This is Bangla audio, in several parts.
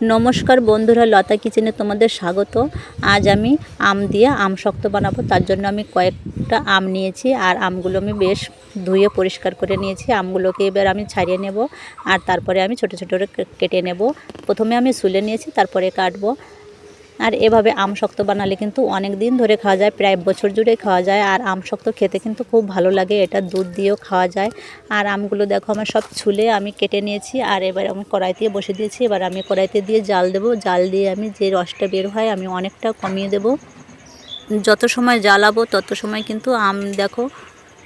নমস্কার বন্ধুরা, লতা কিচেনে তোমাদের স্বাগত। আজ আমি আম দিয়ে আমসত্ত্ব বানাবো। তার জন্য আমি কয়েকটা আম নিয়েছি আর আমগুলো আমি বেশ ধুয়ে পরিষ্কার করে নিয়েছি। আমগুলোকে এবার আমি ছাড়িয়ে নেব আর তারপরে আমি ছোট ছোট করে কেটে নেব। প্রথমে আমি ছুলে নিয়েছি, তারপরে কাটবো। আর এভাবে আমসত্ত্ব বানালে কিন্তু অনেক দিন ধরে খাওয়া যায়, প্রায় বছর জুড়ে খাওয়া যায়। আর আমসত্ত্ব খেতে কিন্তু খুব ভালো লাগে, এটা দুধ দিয়েও খাওয়া যায়। আর আমগুলো দেখো আমার সব ছুলে আমি কেটে নিয়েছি। আর এবার আমি কড়াইতে বসে দিয়েছি। এবার আমি কড়াইতে দিয়ে জাল দেবো। জাল দিয়ে আমি যে রসটা বের হয় আমি অনেকটা কমিয়ে দেব। যত সময় জ্বালাবো তত সময় কিন্তু আম দেখো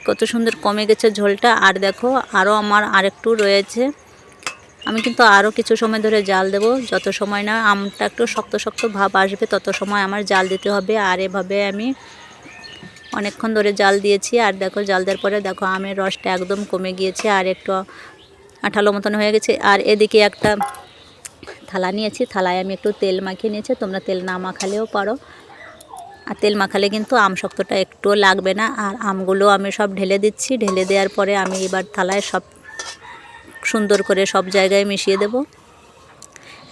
কত সুন্দর কমে গেছে ঝোলটা। আর দেখো আরও আমার আরেকটু রয়েছে। আমি কিন্তু আরও কিছু সময় ধরে জাল দেব। যত সময় না আমটা একটু শক্ত শক্ত ভাব আসবে তত সময় আমার জাল দিতে হবে। আর এভাবে আমি অনেকক্ষণ ধরে জাল দিয়েছি। আর দেখো জাল দেওয়ার পরে দেখো আমের রসটা একদম কমে গিয়েছে আর একটু আঠালো মতন হয়ে গেছে। আর এদিকে একটা থালা নিয়েছি, থালায় আমি একটু তেল মাখিয়ে নিয়েছি। তোমরা তেল না মাখালেও পারো। আর তেল মাখালে কিন্তু আমসত্ত্বটা একটুও লাগবে না। আর আমগুলো আমি সব ঢেলে দিচ্ছি। ঢেলে দেওয়ার পরে আমি এবার থালায় সব সুন্দর করে সব জায়গায় মিশিয়ে দেব।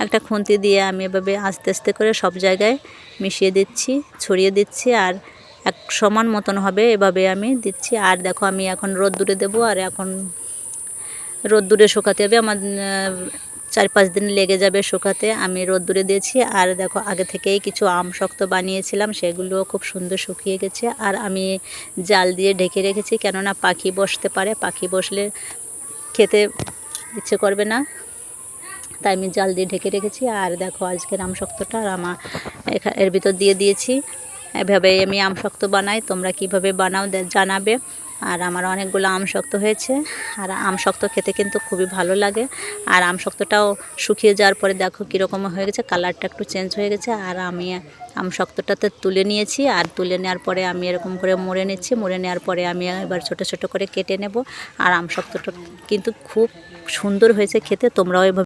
একটা খুন্তি দিয়ে আমি এভাবে আস্তে আস্তে করে সব জায়গায় মিশিয়ে দিচ্ছি, ছড়িয়ে দিচ্ছি। আর এক সমান মতন হবে এভাবে আমি দিচ্ছি। আর দেখো আমি এখন রোদ্দুরে দেবো। আর এখন রোদ্দুরে শুকাতে হবে আমার 4-5 দিন লেগে যাবে শুকাতে। আমি রোদ্দুরে দিয়েছি। আর দেখো আগে থেকেই কিছু আমসত্ত্ব বানিয়েছিলাম, সেগুলো খুব সুন্দর শুকিয়ে গেছে। আর আমি জাল দিয়ে ঢেকে রেখেছি, কেননা পাখি বসতে পারে, পাখি বসলে খেতে ইচ্ছে করবে না, তাই আমি জাল দিয়ে ঢেকে রেখেছি। আর দেখো আজকের আমসত্ত্বটা আর আমার এর ভিতর দিয়ে দিয়েছি। এভাবে আমি আমসত্ত্ব বানাই, তোমরা কিভাবে বানাও জানাবে। আর আমার অনেকগুলো আমসত্ত্ব হয়েছে। আর আমসত্ত্ব খেতে কিন্তু খুবই ভালো লাগে। আর আমসত্ত্বটাও শুকিয়ে যাওয়ার পরে দেখো কীরকম হয়ে গেছে, কালারটা একটু চেঞ্জ হয়ে গেছে। আর আমি আমসত্ত্বটাতে তুলে নিয়েছি। আর তুলে নেওয়ার পরে আমি এরকম করে মুড়ে নিচ্ছি। মুড়ে নেওয়ার পরে আমি এবার ছোট ছোট করে কেটে নেব। আর আমসত্ত্বটা কিন্তু খুব সুন্দর হয়েছে খেতে, তোমরাও এভাবে